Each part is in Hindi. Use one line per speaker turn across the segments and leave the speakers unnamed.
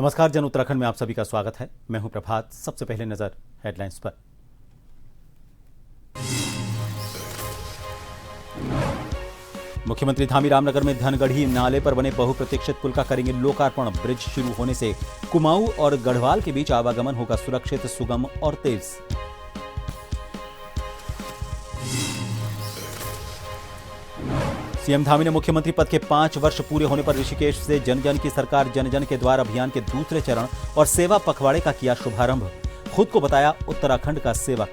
नमस्कार, जन उत्तराखंड में आप सभी का स्वागत है। मैं हूं प्रभात। सबसे पहले नजर हेडलाइंस पर। मुख्यमंत्री धामी रामनगर में धनगढ़ी नाले पर बने बहुप्रतीक्षित पुल का करेंगे लोकार्पण। ब्रिज शुरू होने से कुमाऊं और गढ़वाल के बीच आवागमन होगा सुरक्षित, सुगम और तेज। सीएम धामी ने मुख्यमंत्री पद के 5 वर्ष पूरे होने पर ऋषिकेश से जन जन की सरकार जन जन के द्वार अभियान के दूसरे चरण और सेवा पखवाड़े का किया शुभारंभ। खुद को बताया उत्तराखंड का सेवक।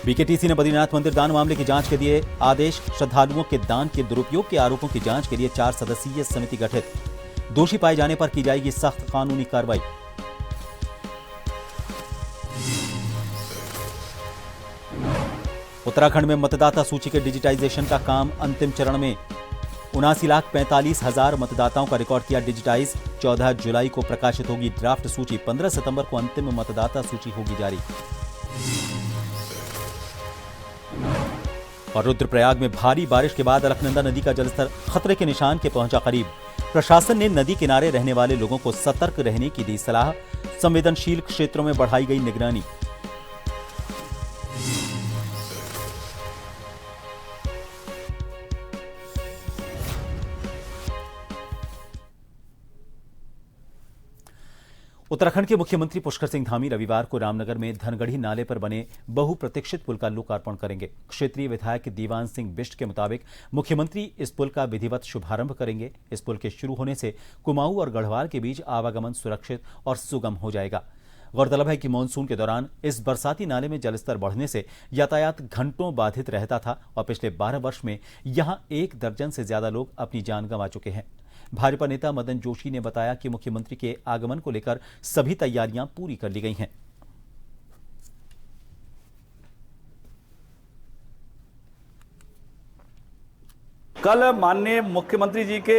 बीकेटीसी ने बद्रीनाथ मंदिर दान मामले की जांच के दिए आदेश। श्रद्धालुओं के दान के दुरुपयोग के आरोपों की जांच के लिए 4 सदस्यीय समिति गठित। दोषी पाए जाने पर की जाएगी सख्त कानूनी कार्रवाई। उत्तराखंड में मतदाता सूची के डिजिटाइजेशन का काम अंतिम चरण में। 79,45,000 मतदाताओं का रिकॉर्ड किया डिजिटाइज। 14 जुलाई को प्रकाशित होगी ड्राफ्ट सूची। 15 सितंबर को अंतिम मतदाता सूची होगी जारी। और रुद्रप्रयाग में भारी बारिश के बाद अलकनंदा नदी का जलस्तर खतरे के निशान के पहुंचा करीब। प्रशासन ने नदी किनारे रहने वाले लोगों को सतर्क रहने की दी सलाह। संवेदनशील क्षेत्रों में बढ़ाई गई निगरानी। उत्तराखंड के मुख्यमंत्री पुष्कर सिंह धामी रविवार को रामनगर में धनगढ़ी नाले पर बने बहुप्रतीक्षित पुल का लोकार्पण करेंगे। क्षेत्रीय विधायक दीवान सिंह बिष्ट के मुताबिक मुख्यमंत्री इस पुल का विधिवत शुभारंभ करेंगे। इस पुल के शुरू होने से कुमाऊं और गढ़वाल के बीच आवागमन सुरक्षित और सुगम हो जाएगा। गौरतलब है कि मानसून के दौरान इस बरसाती नाले में जलस्तर बढ़ने से यातायात घंटों बाधित रहता था और पिछले 12 वर्ष में यहां 1 दर्जन से ज्यादा लोग अपनी जान गंवा चुके हैं। भाजपा नेता मदन जोशी ने बताया कि मुख्यमंत्री के आगमन को लेकर सभी तैयारियां पूरी कर ली गई हैं।
कल माननीय मुख्यमंत्री जी के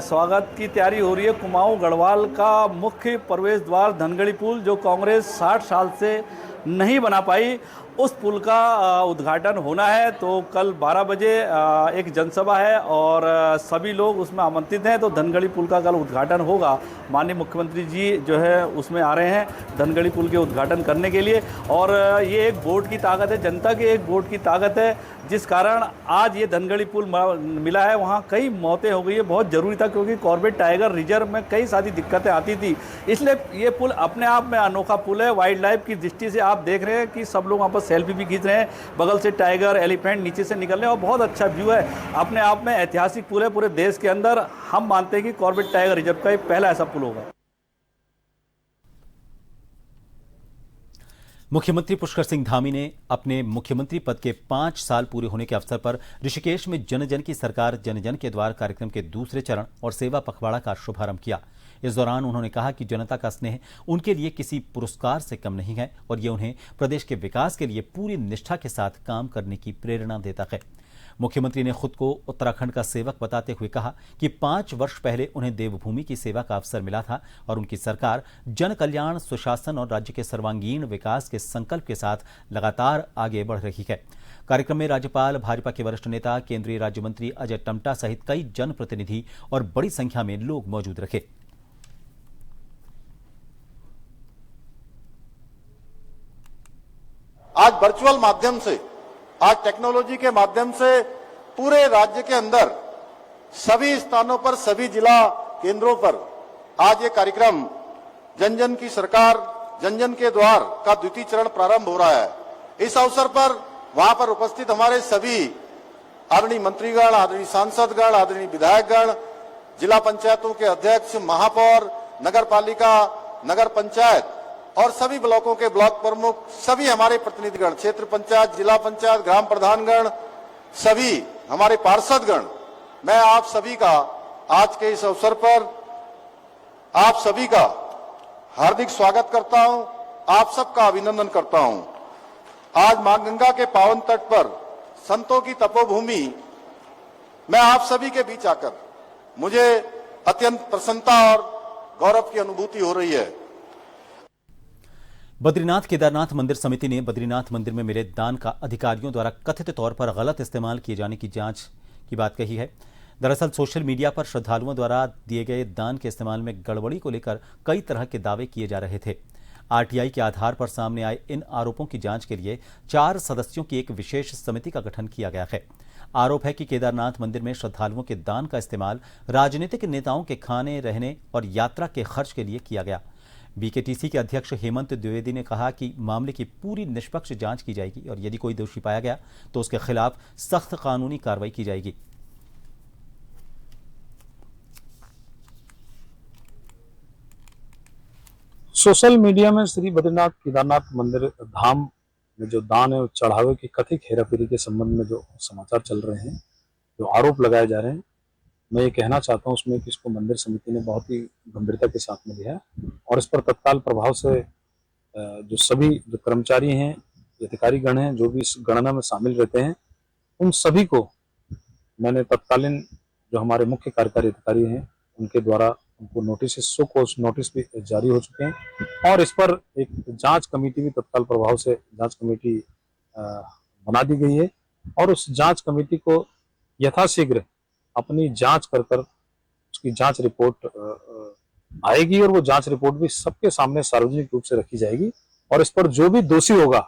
स्वागत की तैयारी हो रही है। कुमाऊं गढ़वाल का मुख्य प्रवेश द्वार धनगढ़ी पुल, जो कांग्रेस 60 साल से नहीं बना पाई, उस पुल का उद्घाटन होना है। तो कल 12 बजे एक जनसभा है और सभी लोग उसमें आमंत्रित हैं। तो धनगढ़ी पुल का कल उद्घाटन होगा। माननीय मुख्यमंत्री जी जो है उसमें आ रहे हैं धनगढ़ी पुल के उद्घाटन करने के लिए। और ये एक वोट की ताकत है, जनता की एक वोट की ताकत है, जिस कारण आज ये धनगढ़ी पुल मिला है। वहाँ कई मौतें हो गई है, बहुत ज़रूरी था, क्योंकि कॉर्बेट टाइगर रिजर्व में कई सारी दिक्कतें आती थी। इसलिए ये पुल अपने आप में अनोखा पुल है। वाइल्ड लाइफ की दृष्टि से आप देख रहे हैं कि सब लोग वहाँ पर सेल्फी भी खींच रहे हैं, बगल से टाइगर, एलिफेंट नीचे से निकल रहे हैं और बहुत अच्छा व्यू है। अपने आप में ऐतिहासिक पुल है। पूरे देश के अंदर हम मानते हैं कि कॉर्बेट टाइगर रिजर्व का ये पहला ऐसा पुल होगा।
मुख्यमंत्री पुष्कर सिंह धामी ने अपने मुख्यमंत्री पद के 5 साल पूरे होने के अवसर पर ऋषिकेश में जन जन की सरकार जन जन के द्वार कार्यक्रम के दूसरे चरण और सेवा पखवाड़ा का शुभारंभ किया। इस दौरान उन्होंने कहा कि जनता का स्नेह उनके लिए किसी पुरस्कार से कम नहीं है और ये उन्हें प्रदेश के विकास के लिए पूरी निष्ठा के साथ काम करने की प्रेरणा देता है। मुख्यमंत्री ने खुद को उत्तराखंड का सेवक बताते हुए कहा कि 5 वर्ष पहले उन्हें देवभूमि की सेवा का अवसर मिला था और उनकी सरकार जन कल्याण, सुशासन और राज्य के सर्वांगीण विकास के संकल्प के साथ लगातार आगे बढ़ रही है। कार्यक्रम में राज्यपाल, भाजपा के वरिष्ठ नेता, केंद्रीय राज्य मंत्री अजय टम्टा सहित कई जनप्रतिनिधि और बड़ी संख्या में लोग मौजूद रहे।
आज वर्चुअल माध्यम से, आज टेक्नोलॉजी के माध्यम से पूरे राज्य के अंदर सभी स्थानों पर, सभी जिला केंद्रों पर आज ये कार्यक्रम जन जन की सरकार जन जन के द्वार का द्वितीय चरण प्रारंभ हो रहा है। इस अवसर पर वहां पर उपस्थित हमारे सभी आदरणीय मंत्रीगण, आदरणीय सांसदगण, आदरणीय विधायकगण, जिला पंचायतों के अध्यक्ष, महापौर, नगर पालिका, नगर पंचायत और सभी ब्लॉकों के ब्लॉक प्रमुख, सभी हमारे प्रतिनिधिगण, क्षेत्र पंचायत, जिला पंचायत, ग्राम प्रधानगण, सभी हमारे पार्षदगण, मैं आप सभी का आज के इस अवसर पर आप सभी का हार्दिक स्वागत करता हूं, आप सबका अभिनंदन करता हूं। आज मां गंगा के पावन तट पर, संतों की तपोभूमि में आप सभी के बीच आकर मुझे अत्यंत प्रसन्नता और गौरव की अनुभूति हो रही है।
बद्रीनाथ केदारनाथ मंदिर समिति ने बद्रीनाथ मंदिर में मिले दान का अधिकारियों द्वारा कथित तौर पर गलत इस्तेमाल किए जाने की जांच की बात कही है। दरअसल सोशल मीडिया पर श्रद्धालुओं द्वारा दिए गए दान के इस्तेमाल में गड़बड़ी को लेकर कई तरह के दावे किए जा रहे थे। आरटीआई के आधार पर सामने आए इन आरोपों की जांच के लिए 4 सदस्यों की एक विशेष समिति का गठन किया गया है। आरोप है कि केदारनाथ मंदिर में श्रद्धालुओं के दान का इस्तेमाल राजनीतिक नेताओं के खाने, रहने और यात्रा के खर्च के लिए किया गया। बीकेटीसी के अध्यक्ष हेमंत द्विवेदी ने कहा कि मामले की पूरी निष्पक्ष जांच की जाएगी और यदि कोई दोषी पाया गया तो उसके खिलाफ सख्त कानूनी कार्रवाई की जाएगी।
सोशल मीडिया में श्री बद्रीनाथ केदारनाथ मंदिर धाम में जो दान है, चढ़ावे की कथित हेराफेरी के संबंध में जो समाचार चल रहे हैं, जो आरोप लगाए जा रहे हैं, मैं ये कहना चाहता हूं उसमें कि इसको मंदिर समिति ने बहुत ही गंभीरता के साथ में लिया है और इस पर तत्काल प्रभाव से जो सभी जो कर्मचारी हैं, अधिकारीगण हैं, जो भी इस गणना में शामिल रहते हैं, उन सभी को मैंने तत्कालीन जो हमारे मुख्य कार्यकारी अधिकारी हैं उनके द्वारा उनको नोटिस, सो कोर्स नोटिस भी जारी हो चुके हैं और इस पर एक जांच कमेटी भी तत्काल प्रभाव से जांच कमेटी बना दी गई है और उस जांच कमेटी को यथाशीघ्र अपनी जांच कर उसकी जांच रिपोर्ट आएगी और वो जांच रिपोर्ट भी सबके सामने सार्वजनिक रूप से रखी जाएगी और इस पर जो भी दोषी होगा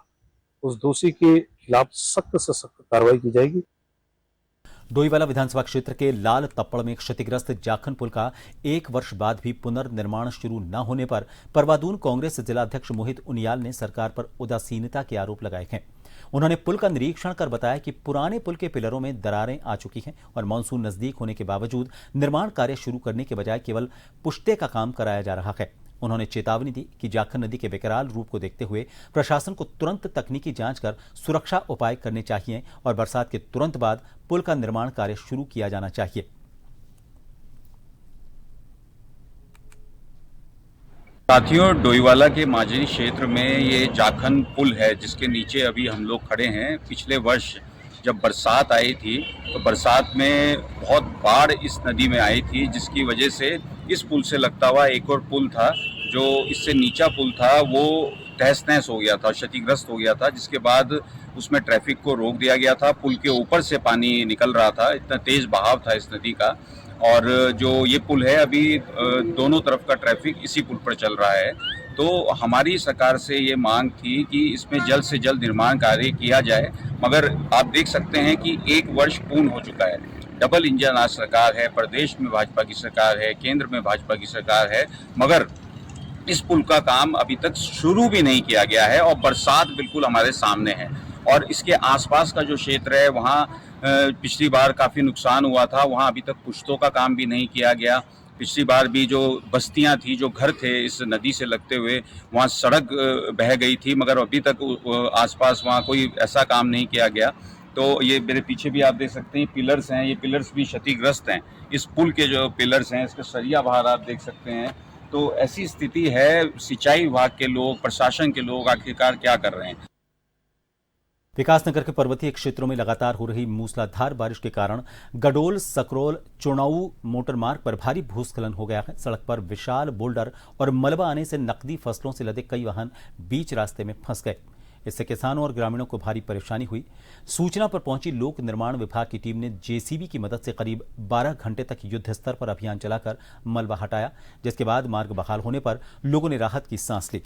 उस दोषी के खिलाफ सख्त से सख्त कार्रवाई की जाएगी।
डोईवाला विधानसभा क्षेत्र के लाल तप्पड़ में क्षतिग्रस्त जाखन पुल का 1 वर्ष बाद भी पुनर्निर्माण शुरू न होने पर परवादून कांग्रेस जिलाध्यक्ष मोहित उनियाल ने सरकार पर उदासीनता के आरोप लगाए हैं। उन्होंने पुल का निरीक्षण कर बताया कि पुराने पुल के पिलरों में दरारें आ चुकी हैं और मानसून नजदीक होने के बावजूद निर्माण कार्य शुरू करने के बजाय केवल पुश्ते का काम कराया जा रहा है। उन्होंने चेतावनी दी कि जाखन नदी के विकराल रूप को देखते हुए प्रशासन को तुरंत तकनीकी जांच कर सुरक्षा उपाय करने चाहिए और बरसात के तुरंत बाद पुल का निर्माण कार्य शुरू किया जाना चाहिए।
साथियों, डोईवाला के माझी क्षेत्र में ये जाखन पुल है जिसके नीचे अभी हम लोग खड़े हैं। पिछले वर्ष जब बरसात आई थी तो बरसात में बहुत बाढ़ इस नदी में आई थी, जिसकी वजह से इस पुल से लगता हुआ एक और पुल था जो इससे नीचा पुल था वो तहस नहस हो गया था, क्षतिग्रस्त हो गया था, जिसके बाद उसमें ट्रैफिक को रोक दिया गया था। पुल के ऊपर से पानी निकल रहा था, इतना तेज बहाव था इस नदी का। और जो ये पुल है अभी दोनों तरफ का ट्रैफिक इसी पुल पर चल रहा है। तो हमारी सरकार से ये मांग थी कि इसमें जल्द से जल्द निर्माण कार्य किया जाए, मगर आप देख सकते हैं कि 1 वर्ष पूर्ण हो चुका है। डबल इंजन आज सरकार है, प्रदेश में भाजपा की सरकार है, केंद्र में भाजपा की सरकार है, मगर इस पुल का काम अभी तक शुरू भी नहीं किया गया है और बरसात बिल्कुल हमारे सामने है। और इसके आसपास का जो क्षेत्र है वहाँ पिछली बार काफ़ी नुकसान हुआ था, वहाँ अभी तक पुश्तों का काम भी नहीं किया गया। पिछली बार भी जो बस्तियां थी, जो घर थे इस नदी से लगते हुए, वहाँ सड़क बह गई थी, मगर अभी तक आसपास वहाँ कोई ऐसा काम नहीं किया गया। तो ये मेरे पीछे भी आप देख सकते हैं पिलर्स हैं, ये पिलर्स भी क्षतिग्रस्त हैं। इस पुल के जो पिलर्स हैं इसके सरिया बाहर आप देख सकते हैं। तो ऐसी स्थिति है, सिंचाई विभाग के लोग, प्रशासन के लोग आखिरकार क्या कर रहे हैं।
विकासनगर के पर्वतीय क्षेत्रों में लगातार हो रही मूसलाधार बारिश के कारण गडोल सकरोल चुनाऊ मोटर मार्ग पर भारी भूस्खलन हो गया है। सड़क पर विशाल बोल्डर और मलबा आने से नकदी फसलों से लदे कई वाहन बीच रास्ते में फंस गए। इससे किसानों और ग्रामीणों को भारी परेशानी हुई। सूचना पर पहुंची लोक निर्माण विभाग की टीम ने जेसीबी की मदद से करीब 12 घंटे तक युद्ध स्तर पर अभियान चलाकर मलबा हटाया, जिसके बाद मार्ग बहाल होने पर लोगों ने राहत की सांस ली।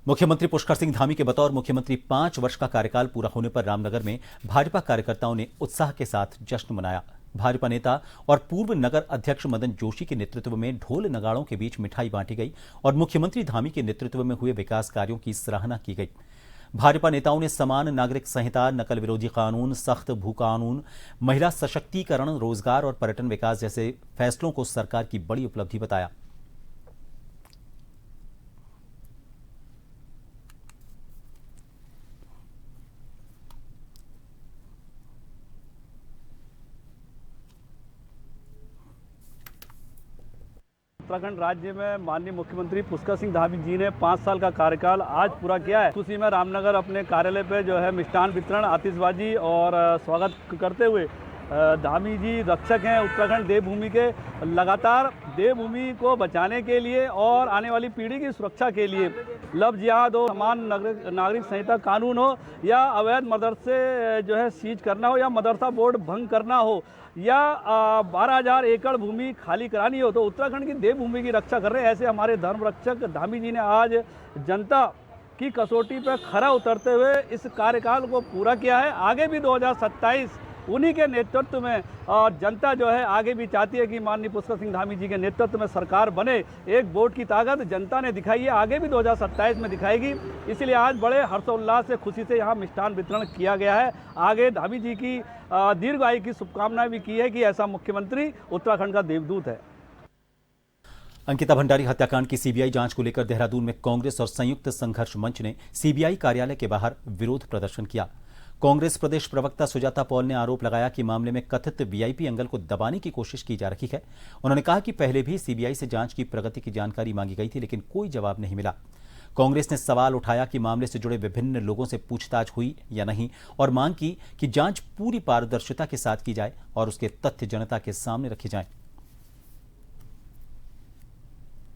मुख्यमंत्री पुष्कर सिंह धामी के बतौर मुख्यमंत्री 5 वर्ष का कार्यकाल पूरा होने पर रामनगर में भाजपा कार्यकर्ताओं ने उत्साह के साथ जश्न मनाया। भाजपा नेता और पूर्व नगर अध्यक्ष मदन जोशी के नेतृत्व में ढोल नगाड़ों के बीच मिठाई बांटी गई और मुख्यमंत्री धामी के नेतृत्व में हुए विकास कार्यों की सराहना की गई। भाजपा नेताओं ने समान नागरिक संहिता, नकल विरोधी कानून, सख्त भू कानून, महिला सशक्तिकरण, रोजगार और पर्यटन विकास जैसे फैसलों को सरकार की बड़ी उपलब्धि बताया।
उत्तराखंड राज्य में माननीय मुख्यमंत्री पुष्कर सिंह धामी जी ने 5 साल का कार्यकाल आज पूरा किया है। उसी में रामनगर अपने कार्यालय पे जो है मिष्ठान वितरण, आतिशबाजी और स्वागत करते हुए धामी जी रक्षक हैं उत्तराखंड देवभूमि के। लगातार देवभूमि को बचाने के लिए और आने वाली पीढ़ी की सुरक्षा के लिए लव जिहाद हो, समान नागरिक संहिता कानून हो, या अवैध मदरसे जो है सीज करना हो, या मदरसा बोर्ड भंग करना हो, या 12,000 एकड़ भूमि खाली करानी हो, तो उत्तराखंड की देवभूमि की रक्षा कर रहे हैं। ऐसे हमारे धर्म रक्षक धामी जी ने आज जनता की कसौटी पर खरा उतरते हुए इस कार्यकाल को पूरा किया है। आगे भी 2027 उन्हीं के नेतृत्व में, और जनता जो है आगे भी चाहती है कि माननीय पुष्कर सिंह धामी जी के नेतृत्व में सरकार बने। एक वोट की ताकत जनता ने दिखाई है, आगे भी 2027 में दिखाएगी। इसलिए आज बड़े हर्षोल्लास से, खुशी से यहाँ मिष्ठान वितरण किया गया है। आगे धामी जी की दीर्घ आयु की शुभकामनाएं भी की है कि ऐसा मुख्यमंत्री उत्तराखंड का देवदूत है।
अंकिता भंडारी हत्याकांड की सीबीआई जांच को लेकर देहरादून में कांग्रेस और संयुक्त संघर्ष मंच ने सीबीआई कार्यालय के बाहर विरोध प्रदर्शन किया। कांग्रेस प्रदेश प्रवक्ता सुजाता पॉल ने आरोप लगाया कि मामले में कथित वीआईपी एंगल को दबाने की कोशिश की जा रही है। उन्होंने कहा कि पहले भी सीबीआई से जांच की प्रगति की जानकारी मांगी गई थी, लेकिन कोई जवाब नहीं मिला। कांग्रेस ने सवाल उठाया कि मामले से जुड़े विभिन्न लोगों से पूछताछ हुई या नहीं, और मांग की कि जांच पूरी पारदर्शिता के साथ की जाए और उसके तथ्य जनता के सामने रखे जाएं।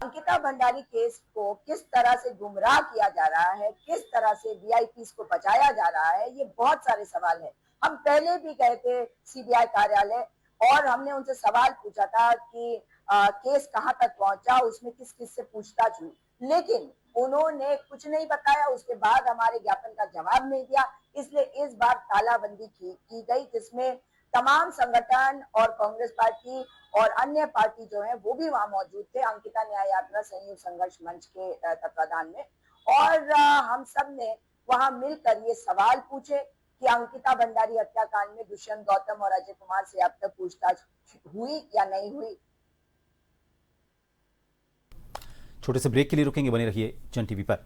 अंकिता भंडारी केस को किस तरह से गुमराह किया जा रहा है, किस तरह से वीआईपीज़ को बचाया जा रहा है, ये बहुत सारे सवाल है। हम पहले भी गए थे सीबीआई कार्यालय और हमने उनसे सवाल पूछा था कि केस कहां तक पहुंचा, उसमें किस किस से पूछताछ हुई, लेकिन उन्होंने कुछ नहीं बताया। उसके बाद हमारे ज्ञापन का जवाब नहीं दिया। इसलिए इस बार तालाबंदी की गई, जिसमें तमाम संगठन और कांग्रेस पार्टी और अन्य पार्टी जो है वो भी वहां मौजूद थे, अंकिता न्याय यात्रा संयुक्त संघर्ष मंच के तत्वाधान में। और हम सब ने वहां मिलकर ये सवाल पूछे कि अंकिता भंडारी हत्याकांड में दुष्यंत गौतम और अजय कुमार से अब तक पूछताछ हुई या नहीं हुई।
छोटे से ब्रेक के लिए रुकेंगे, बने रहिए जन टीवी पर।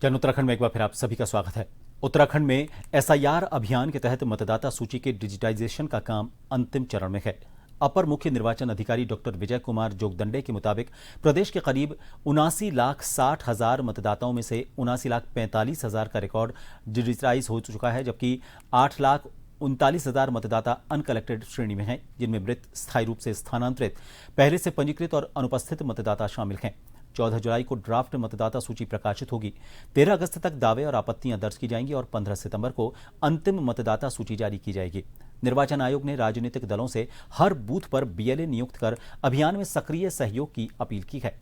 जन उत्तराखंड में एक बार फिर आप सभी का स्वागत है। उत्तराखंड में एसआईआर अभियान के तहत मतदाता सूची के डिजिटाइजेशन का काम अंतिम चरण में है। अपर मुख्य निर्वाचन अधिकारी डॉक्टर विजय कुमार जोगदंडे के मुताबिक प्रदेश के करीब 79,60,000 मतदाताओं में से 79,45,000 का रिकॉर्ड डिजिटाइज हो चुका है, जबकि 8,39,000 मतदाता अनकलेक्टेड श्रेणी में हैं, जिनमें मृत, स्थायी रूप से स्थानांतरित, पहले से पंजीकृत और अनुपस्थित मतदाता शामिल हैं। 14 जुलाई को ड्राफ्ट मतदाता सूची प्रकाशित होगी। 13 अगस्त तक दावे और आपत्तियां दर्ज की जाएंगी और 15 सितंबर को अंतिम मतदाता सूची जारी की जाएगी। निर्वाचन आयोग ने राजनीतिक दलों से हर बूथ पर बीएलए नियुक्त कर अभियान में सक्रिय सहयोग की अपील की है।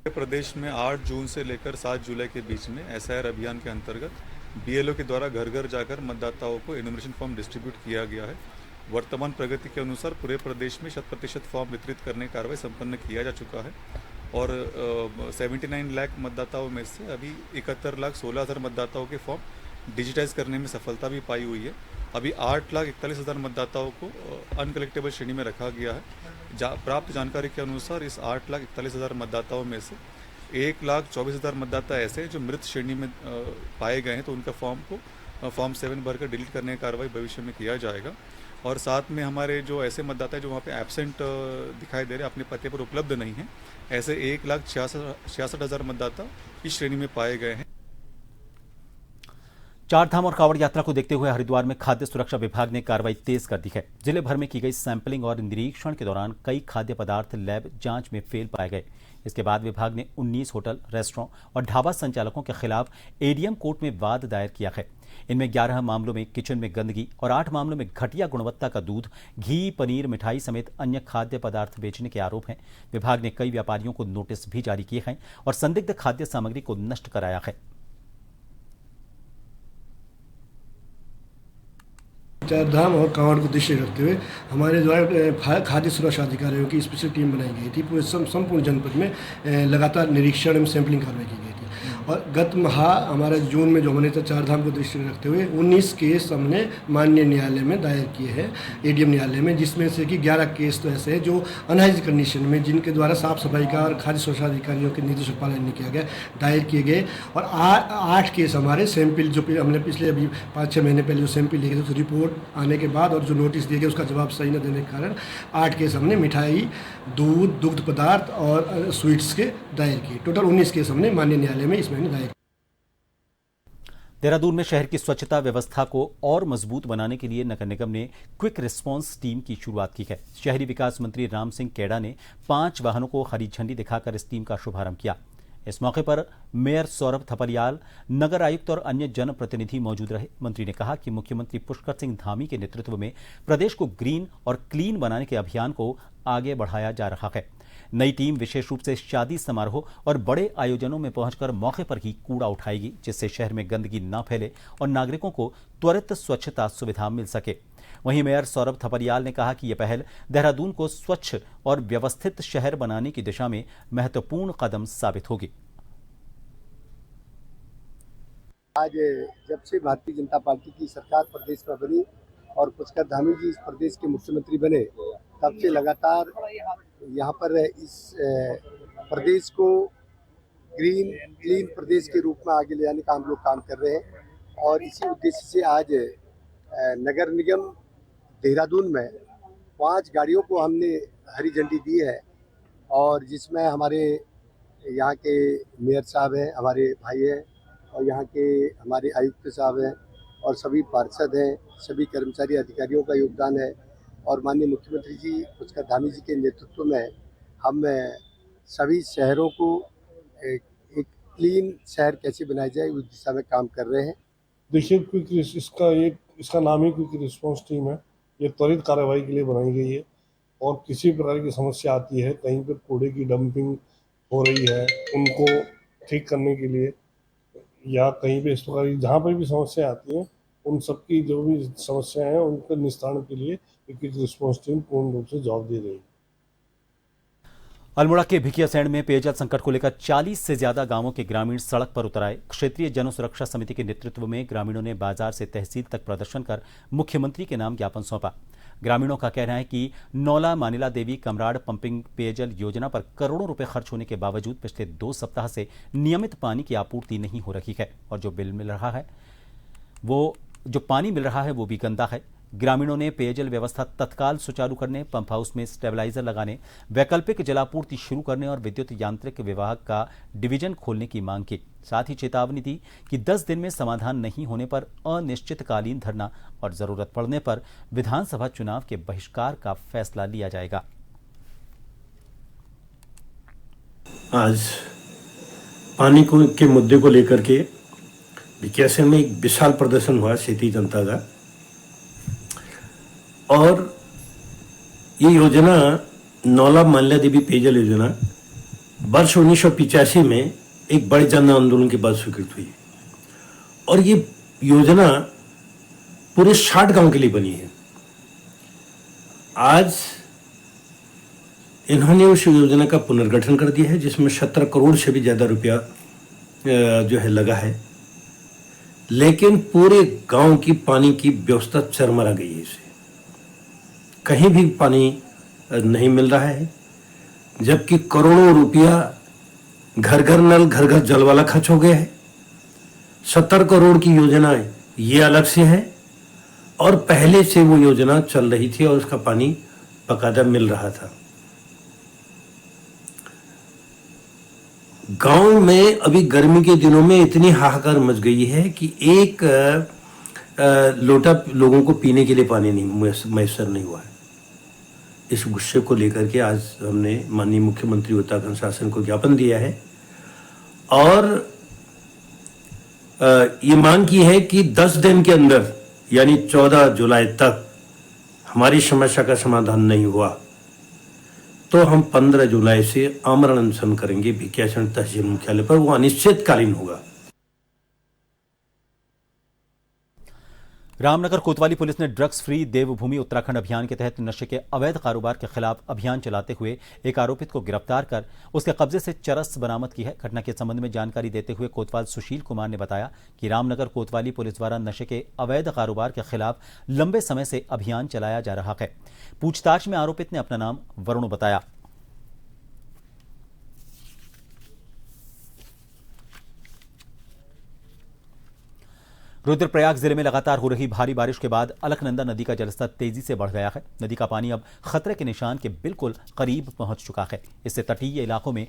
प्रदेश में 8 जून से लेकर 7 जुलाई के बीच में एसआईआर अभियान के अंतर्गत बीएलओ के द्वारा घर घर जाकर मतदाताओं को एनुमरेशन फॉर्म डिस्ट्रीब्यूट किया गया है। वर्तमान प्रगति के अनुसार पूरे प्रदेश में 100% फॉर्म वितरित करने की कार्रवाई संपन्न किया जा चुका है और 79 लाख मतदाताओं में से अभी 71,16,000 मतदाताओं के फॉर्म डिजिटाइज करने में सफलता भी पाई हुई है। अभी 8,41,000 मतदाताओं को अनकलेक्टेबल श्रेणी में रखा गया है। प्राप्त जानकारी के अनुसार इस 8,41,000 मतदाताओं में से 1,24,000 मतदाता ऐसे हैं जो मृत श्रेणी में पाए गए हैं, तो उनका फॉर्म 7 भरकर डिलीट करने की कार्रवाई भविष्य में किया जाएगा। और साथ में हमारे जो ऐसे मतदाता हैं जो वहाँ पे एब्सेंट दिखाई दे रहे हैं, अपने पते पर उपलब्ध नहीं हैं, ऐसे 1,66,000 मतदाता इस श्रेणी में पाए गए हैं।
चारधाम और कांवड़ यात्रा को देखते हुए हरिद्वार में खाद्य सुरक्षा विभाग ने कार्रवाई तेज कर दी है। जिले भर में की गई सैंपलिंग और निरीक्षण के दौरान कई खाद्य पदार्थ लैब जांच में फेल पाए गए। इसके बाद विभाग ने 19 होटल, रेस्टोरेंट और ढाबा संचालकों के खिलाफ एडीएम कोर्ट में वाद दायर किया है। इनमें 11 मामलों में किचन में गंदगी और 8 मामलों में घटिया गुणवत्ता का दूध, घी, पनीर, मिठाई समेत अन्य खाद्य पदार्थ बेचने के आरोप हैं। विभाग ने कई व्यापारियों को नोटिस भी जारी किए हैं और संदिग्ध खाद्य सामग्री को नष्ट कराया है।
चारधाम और कांवड़ को दृष्टि रखते हुए हमारे द्वारा खाद्य सुरक्षा अधिकारियों की स्पेशल टीम बनाई गई थी। पूरे संपूर्ण जनपद में लगातार निरीक्षण एवं सैंपलिंग कार्रवाई की गई थी और गत माह हमारे जून में जो हमने चार धाम को दृष्टि में रखते हुए 19 केस हमने माननीय न्यायालय में दायर किए हैं, एडीएम न्यायालय में, जिसमें से कि 11 केस तो ऐसे हैं जो अनहाइजीन कंडीशन में, जिनके द्वारा साफ सफाई का और खाद्य सुरक्षा अधिकारियों के निर्देश का पालन नहीं किया गया, दायर किए गए। और 8 केस हमारे सैंपल जो हमने पिछले अभी 5-6 महीने पहले जो सैंपल लिए गए, तो रिपोर्ट आने के बाद और जो नोटिस दिए गए उसका जवाब सही न देने के कारण 8 केस हमने मिठाई, दूध, दुग्ध पदार्थ और स्वीट्स के दायर किए। टोटल 19 केस हमने माननीय न्यायालय में इस महीने दायर किए।
देहरादून में शहर की स्वच्छता व्यवस्था को और मजबूत बनाने के लिए नगर निगम ने क्विक रिस्पांस टीम की शुरुआत की है। शहरी विकास मंत्री राम सिंह केड़ा ने 5 वाहनों को हरी झंडी दिखाकर इस टीम का शुभारंभ किया। इस मौके पर मेयर सौरभ थपलियाल, नगर आयुक्त और अन्य जनप्रतिनिधि मौजूद रहे। मंत्री ने कहा कि मुख्यमंत्री पुष्कर सिंह धामी के नेतृत्व में प्रदेश को ग्रीन और क्लीन बनाने के अभियान को आगे बढ़ाया जा रहा है। नई टीम विशेष रूप से शादी समारोह और बड़े आयोजनों में पहुंचकर मौके पर ही कूड़ा उठाएगी, जिससे शहर में गंदगी न फैले और नागरिकों को त्वरित स्वच्छता सुविधा मिल सके। वहीं मेयर सौरभ थपलियाल ने कहा कि यह पहल देहरादून को स्वच्छ और व्यवस्थित शहर बनाने की दिशा में महत्वपूर्ण कदम साबित होगी।
आज जब से भारतीय जनता पार्टी की सरकार प्रदेश में बनी और पुष्कर धामी जी इस प्रदेश के मुख्यमंत्री बने, तब से लगातार यहाँ पर इस प्रदेश को ग्रीन क्लीन प्रदेश के रूप में आगे ले जाने का हम लोग काम कर रहे हैं। और इसी उद्देश्य से आज नगर निगम देहरादून में 5 गाड़ियों को हमने हरी झंडी दी है, और जिसमें हमारे यहाँ के मेयर साहब हैं, हमारे भाई हैं, और यहाँ के हमारे आयुक्त साहब हैं, और सभी पार्षद हैं, सभी कर्मचारी अधिकारियों का योगदान है। और माननीय मुख्यमंत्री जी पुष्कर धामी जी के नेतृत्व में हम सभी शहरों को एक क्लीन शहर कैसे बनाया जाए उस दिशा में काम कर रहे हैं।
देखिए, इसका नाम ही क्विक रिस्पांस टीम है। ये त्वरित कार्रवाई के लिए बनाई गई है, और किसी प्रकार की समस्या आती है, कहीं पर कूड़े की डंपिंग हो रही है, उनको ठीक करने के लिए, या कहीं पे इस प्रकार की जहाँ पर भी समस्या आती है, उन सबकी जो भी समस्याएं हैं उनके निस्तारण के लिए क्विक रिस्पांस टीम पूर्ण रूप से जवाब दे रही है।
अल्मोड़ा के भिकियासैंण में पेयजल संकट को लेकर 40 से ज्यादा गांवों के ग्रामीण सड़क पर उतर आए। क्षेत्रीय जन सुरक्षा समिति के नेतृत्व में ग्रामीणों ने बाजार से तहसील तक प्रदर्शन कर मुख्यमंत्री के नाम ज्ञापन सौंपा। ग्रामीणों का कहना है कि नौला मानिला देवी कमराड़ पंपिंग पेयजल योजना पर करोड़ों रुपए खर्च होने के बावजूद पिछले 2 सप्ताह से नियमित पानी की आपूर्ति नहीं हो रही है, और जो पानी मिल रहा है वो भी गंदा है। ग्रामीणों ने पेयजल व्यवस्था तत्काल सुचारू करने, पंप हाउस में स्टेबलाइजर लगाने, वैकल्पिक जलापूर्ति शुरू करने और विद्युत यांत्रिक विभाग का डिवीजन खोलने की मांग की। साथ ही चेतावनी दी कि 10 दिन में समाधान नहीं होने पर अनिश्चितकालीन धरना और जरूरत पड़ने पर विधानसभा चुनाव के बहिष्कार का फैसला लिया जाएगा।
आज पानी के मुद्दे को लेकर के भिकियासैंण में एक विशाल प्रदर्शन हुआ क्षेत्रीय जनता का, और ये योजना नौला मानिला देवी पेयजल योजना वर्ष 1985 में एक बड़े जन आंदोलन के बाद स्वीकृत हुई, और ये योजना पूरे 60 गांव के लिए बनी है। आज इन्होंने उस योजना का पुनर्गठन कर दिया है, जिसमें 17 करोड़ से भी ज्यादा रुपया जो है लगा है, लेकिन पूरे गांव की पानी की व्यवस्था चरमरा गई है। इसे कहीं भी पानी नहीं मिल रहा है, जबकि करोड़ों रुपया घर घर नल घर घर जल वाला खर्च हो गया है। 70 करोड़ की योजना ये अलग से है, और पहले से वो योजना चल रही थी और उसका पानी बकायदा मिल रहा था। गांव में अभी गर्मी के दिनों में इतनी हाहाकार मच गई है कि एक लोटा लोगों को पीने के लिए पानी नहीं मैसर नहीं हुआ है। इस गुस्से को लेकर के आज हमने माननीय मुख्यमंत्री उत्तराखंड शासन को ज्ञापन दिया है, और ये मांग की है कि 10 दिन के अंदर यानी 14 जुलाई तक हमारी समस्या का समाधान नहीं हुआ तो हम 15 जुलाई से आमरण अनशन करेंगे भिकियासैंण तहसील मुख्यालय पर। वो अनिश्चितकालीन होगा।
रामनगर कोतवाली पुलिस ने ड्रग्स फ्री देवभूमि उत्तराखंड अभियान के तहत नशे के अवैध कारोबार के खिलाफ अभियान चलाते हुए एक आरोपित को गिरफ्तार कर उसके कब्जे से चरस बरामद की है। घटना के संबंध में जानकारी देते हुए कोतवाल सुशील कुमार ने बताया कि रामनगर कोतवाली पुलिस द्वारा नशे के अवैध कारोबार के खिलाफ लंबे समय से अभियान चलाया जा रहा है। पूछताछ में आरोपित ने अपना नाम वरुण बताया। रुद्रप्रयाग जिले में लगातार हो रही भारी बारिश के बाद अलकनंदा नदी का जलस्तर तेजी से बढ़ गया है। नदी का पानी अब खतरे के निशान के बिल्कुल करीब पहुंच चुका है। इससे तटीय इलाकों में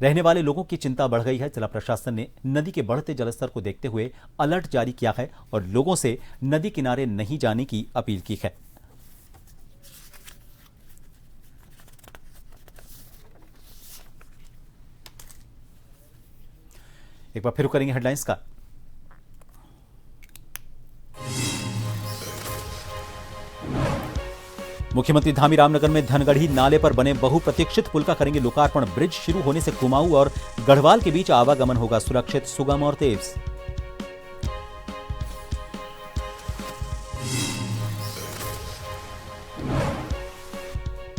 रहने वाले लोगों की चिंता बढ़ गई है। जिला प्रशासन ने नदी के बढ़ते जलस्तर को देखते हुए अलर्ट जारी किया है और लोगों से नदी किनारे नहीं जाने की अपील की है। एक बार फिर करेंगे हेडलाइंस का। मुख्यमंत्री धामी रामनगर में धनगढ़ी नाले पर बने बहुप्रतीक्षित पुल का करेंगे लोकार्पण। ब्रिज शुरू होने से कुमाऊं और गढ़वाल के बीच आवागमन होगा सुरक्षित, सुगम और तेज।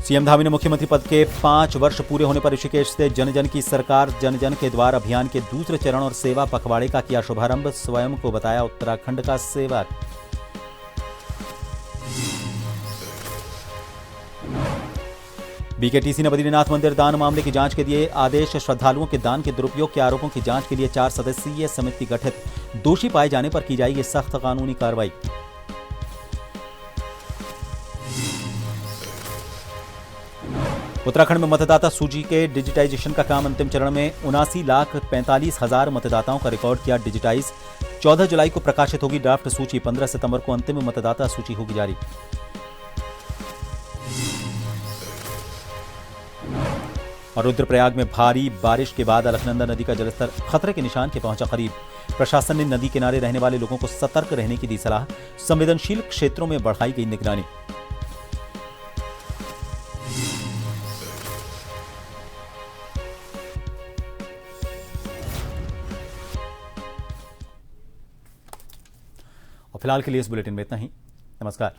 सीएम धामी ने मुख्यमंत्री पद के 5 वर्ष पूरे होने पर ऋषिकेश से जन जन की सरकार जन जन के द्वार अभियान के दूसरे चरण और सेवा पखवाड़े का किया शुभारंभ। स्वयं को बताया उत्तराखंड का सेवक। बीकेटीसी ने बद्रीनाथ मंदिर दान मामले की जांच के दिए आदेश। श्रद्धालुओं के दान के दुरुपयोग के आरोपों की जांच के लिए 4 सदस्यीय समिति गठित। दोषी पाए जाने पर की जाएगी सख्त कानूनी कार्रवाई। उत्तराखंड में मतदाता सूची के डिजिटाइजेशन का काम अंतिम चरण में। 79,45,000 मतदाताओं का रिकॉर्ड किया डिजिटाइज। 14 जुलाई को प्रकाशित होगी ड्राफ्ट सूची। 15 सितंबर को अंतिम मतदाता सूची होगी जारी। और रुद्रप्रयाग में भारी बारिश के बाद अलकनंदा नदी का जलस्तर खतरे के निशान के पहुंचा करीब। प्रशासन ने नदी किनारे रहने वाले लोगों को सतर्क रहने की दी सलाह। संवेदनशील क्षेत्रों में बढ़ाई गई निगरानी। और फिलहाल के लिए इस बुलेटिन में इतना ही। नमस्कार।